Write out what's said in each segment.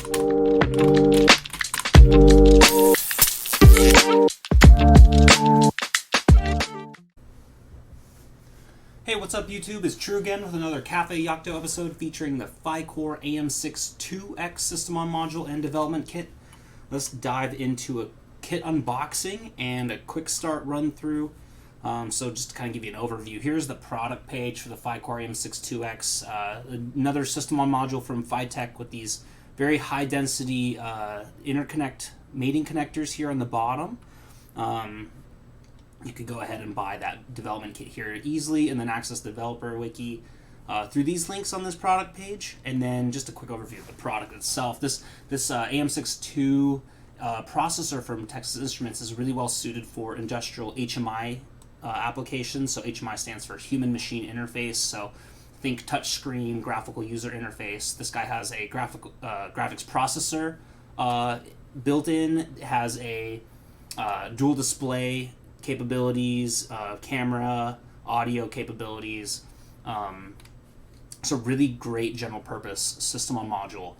Hey, what's up YouTube? It's True again with another Cafe Yocto episode featuring the phyCORE-AM62x system on module and development kit. Let's dive into a kit unboxing and a quick start run through. So just to kind of give you an overview, here's the product page for the phyCORE-AM62x, another system on module from PHYTEC with these very high density interconnect mating connectors here on the bottom. You could go ahead and buy that development kit here easily and then access the developer wiki through these links on this product page. And then just a quick overview of the product itself. This AM62 processor from Texas Instruments is really well suited for industrial HMI applications. So HMI stands for human machine interface. So think touchscreen graphical user interface. This guy has a graphics processor built in. It has a dual display capabilities, camera, audio capabilities. So really great general purpose system on module.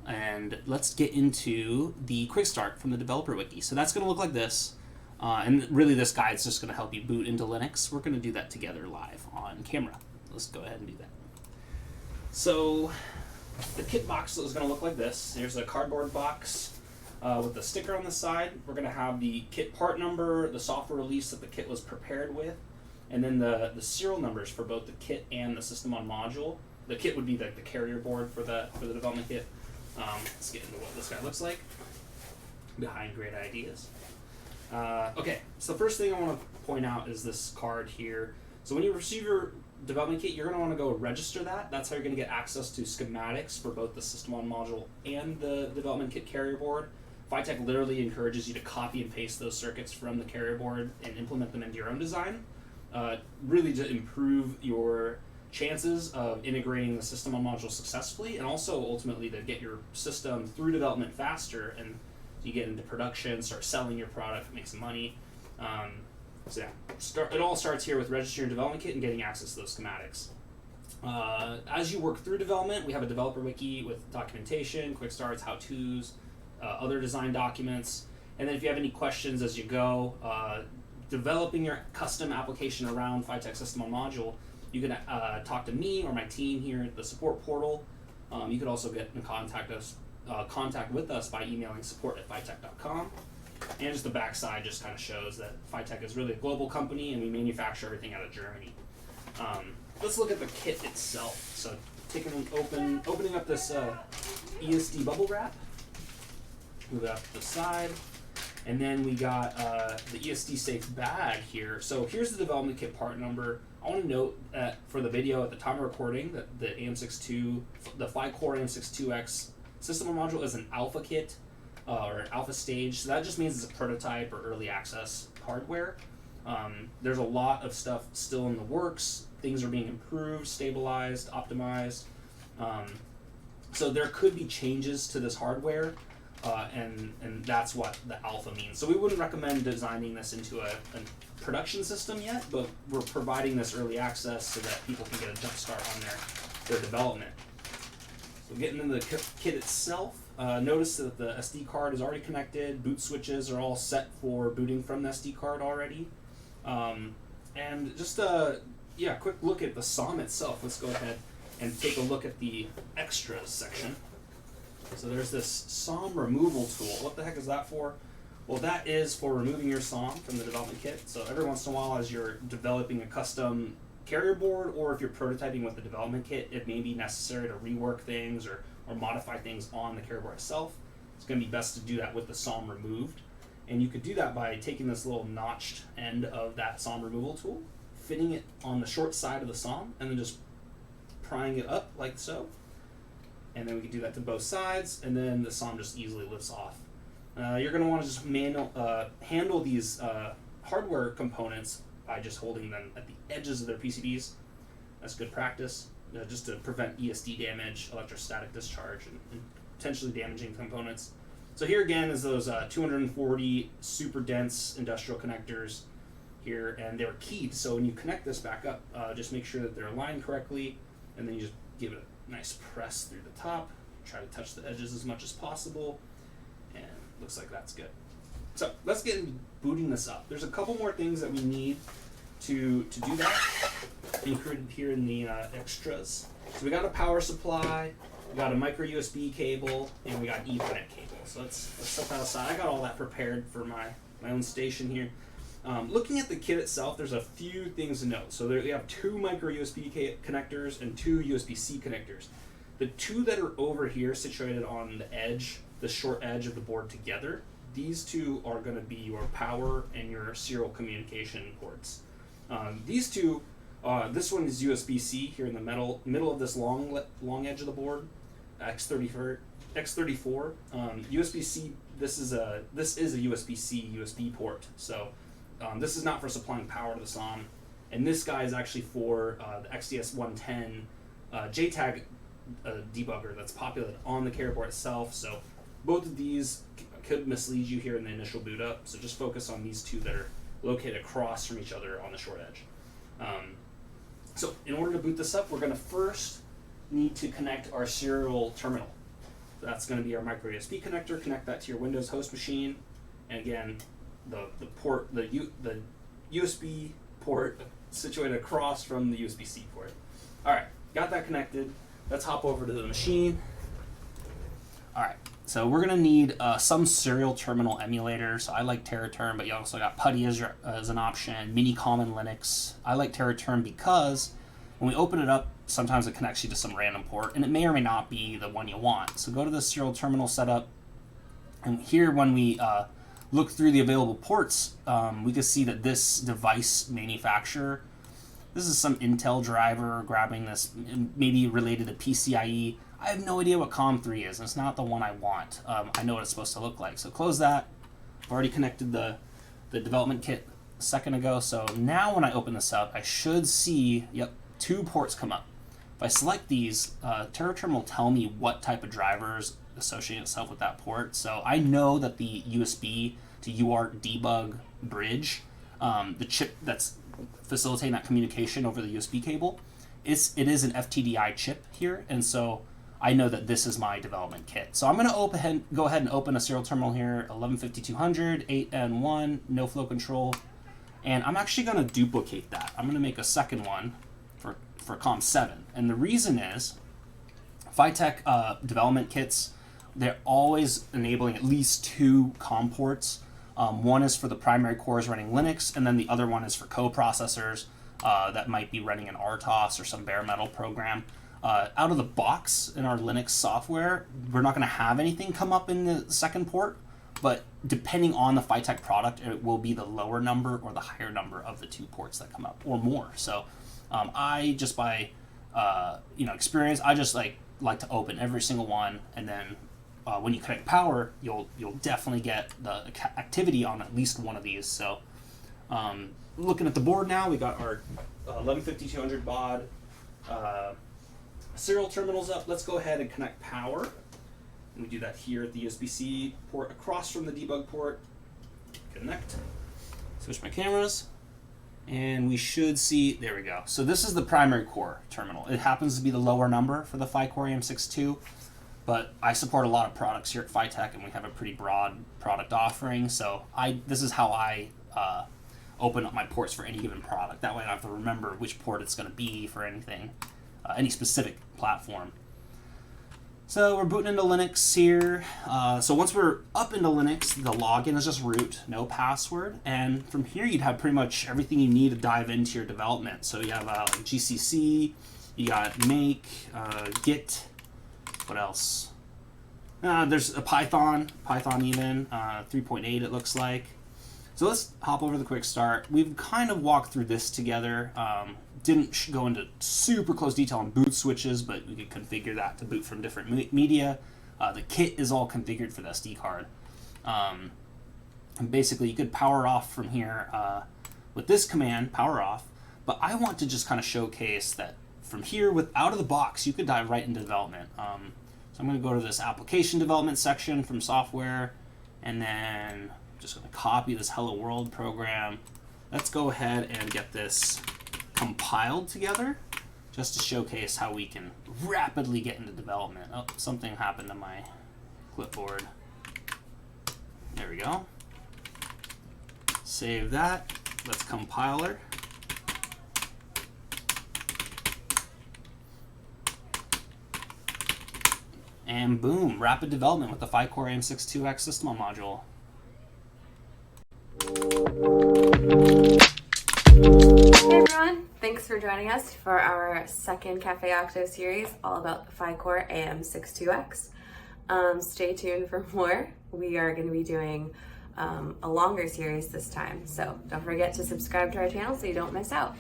And let's get into the quick start from the developer wiki. So that's going to look like this. And really this guide is just going to help you boot into Linux. We're going to do that together live on camera. Let's go ahead and do that. So the kit box is going to look like this. Here's a cardboard box with the sticker on the side. We're going to have the kit part number, the software release that the kit was prepared with, and then the serial numbers for both the kit and the system on module. The kit would be the carrier board for the development kit. Let's get into what this guy looks like behind great ideas. Okay, so the first thing I want to point out is this card here. So when you receive your development kit, you're going to want to go register that. That's how you're going to get access to schematics for both the system on module and the development kit carrier board. PHYTEC literally encourages you to copy and paste those circuits from the carrier board and implement them into your own design, really to improve your chances of integrating the system on module successfully, and also ultimately to get your system through development faster and you get into production, start selling your product, make some money. So yeah, it all starts here with registering your development kit and getting access to those schematics. As you work through development, we have a developer wiki with documentation, quick starts, how-tos, other design documents, and then if you have any questions as you go, developing your custom application around PHYTEC system on module, you can talk to me or my team here at the support portal. You could also get in contact with us by emailing support@phytec.com. And just the backside just kind of shows that PHYTEC is really a global company and we manufacture everything out of Germany. Let's look at the kit itself. So opening up this ESD bubble wrap. Move it up to the side, and then we got the ESD safe bag here. So here's the development kit part number. I want to note that for the video at the time of recording, that the phyCORE-AM62x system on module is an alpha kit or an alpha stage. So that just means it's a prototype or early access hardware. There's a lot of stuff still in the works. Things are being improved, stabilized, optimized. So there could be changes to this hardware. And that's what the alpha means. So we wouldn't recommend designing this into a production system yet, but we're providing this early access so that people can get a jump start on their development. So getting into the kit itself, notice that the SD card is already connected, boot switches are all set for booting from the SD card already. And just a quick look at the SOM itself. Let's go ahead and take a look at the extras section. So there's this SOM removal tool. What the heck is that for? Well, that is for removing your SOM from the development kit. So every once in a while, as you're developing a custom carrier board, or if you're prototyping with the development kit, it may be necessary to rework things or modify things on the carrier board itself. It's going to be best to do that with the SOM removed. And you could do that by taking this little notched end of that SOM removal tool, fitting it on the short side of the SOM, and then just prying it up like so. And then we can do that to both sides, and then the SOM just easily lifts off. You're going to want to just handle these hardware components by just holding them at the edges of their PCBs. That's good practice, just to prevent ESD damage, electrostatic discharge, and potentially damaging components. So here again is those 240 super dense industrial connectors here, and they're keyed. So when you connect this back up, just make sure that they're aligned correctly, and then you just give it a nice press through the top, try to touch the edges as much as possible, and looks like that's good. So let's get into booting this up. There's a couple more things that we need to do that, included here in the extras. So we got a power supply, we got a micro USB cable, and we got Ethernet cable. So let's set that aside. I got all that prepared for my own station here. Looking at the kit itself, there's a few things to note. So we have 2 micro USB connectors and 2 USB-C connectors. The 2 that are over here, situated on the edge, the short edge of the board together, these 2 are going to be your power and your serial communication ports. These 2, this one is USB-C here in the middle of this long edge of the board, X34. USB-C. This is a USB-C USB port. So this is not for supplying power to the SOM, and this guy is actually for the XDS 110 JTAG debugger that's populated on the carrier board itself. So both of these could mislead you here in the initial boot up. So just focus on these 2 that are located across from each other on the short edge. So in order to boot this up, we're going to first need to connect our serial terminal. That's going to be our micro USB connector. Connect that to your Windows host machine, and again, the USB port situated across from the USB-C port. All right, got that connected. Let's hop over to the machine. All right, so we're going to need some serial terminal emulator. So I like TerraTerm, but you also got PuTTY as an option, Minicom and Linux. I like TerraTerm because when we open it up, sometimes it connects you to some random port, and it may or may not be the one you want. So go to the serial terminal setup, and here when we look through the available ports, we can see that this device manufacturer, this is some Intel driver grabbing this, maybe related to PCIe. I have no idea what COM3 is, and it's not the one I want. I know what it's supposed to look like. So close that. I've already connected the development kit a second ago, so now when I open this up, I should see, yep, 2 ports come up. If I select these, TerraTerm will tell me what type of drivers associate itself with that port. So I know that the USB to UART debug bridge, the chip that's facilitating that communication over the USB cable, it is an FTDI chip here, and so I know that this is my development kit. So I'm going to go ahead and open a serial terminal here, 115200, 8N1, no flow control, and I'm actually going to duplicate that. I'm going to make a second one for COM7, and the reason is PHYTEC development kits, they're always enabling at least 2 COM ports. One is for the primary cores running Linux, and then the other one is for co-processors that might be running an RTOS or some bare metal program. Out of the box in our Linux software, we're not going to have anything come up in the second port, but depending on the PHYTEC product, it will be the lower number or the higher number of the 2 ports that come up, or more. So I just by experience, I just like to open every single one, and then when you connect power, you'll definitely get the activity on at least one of these. So looking at the board now, we got our 115200 baud serial terminals up. Let's go ahead and connect power. And we do that here at the USB-C port across from the debug port. Connect. Switch my cameras. And we should see, there we go. So this is the primary core terminal. It happens to be the lower number for the phyCORE-AM62, but I support a lot of products here at PHYTEC, and we have a pretty broad product offering. So this is how I open up my ports for any given product. That way I don't have to remember which port it's going to be for anything, any specific platform. So we're booting into Linux here. So once we're up into Linux, the login is just root, no password. And from here, you'd have pretty much everything you need to dive into your development. So you have GCC, you got make, Git, what else? There's a Python even, 3.8 it looks like. So let's hop over the quick start. We've kind of walked through this together. Didn't go into super close detail on boot switches, but we could configure that to boot from different media. The kit is all configured for the SD card. And basically, you could power off from here with this command, power off. But I want to just kind of showcase that from here, out of the box, you could dive right into development. So I'm going to go to this application development section from software, and then just going to copy this Hello World program. Let's go ahead and get this compiled together. just to showcase how we can rapidly get into development. Oh, something happened to my clipboard. There we go. Save that. Let's compiler. And boom, rapid development with the phyCORE-AM62x system module. Hey everyone, thanks for joining us for our second Cafe Yocto series all about the phyCORE-AM62x. Stay tuned for more. We are going to be doing a longer series this time, so don't forget to subscribe to our channel so you don't miss out.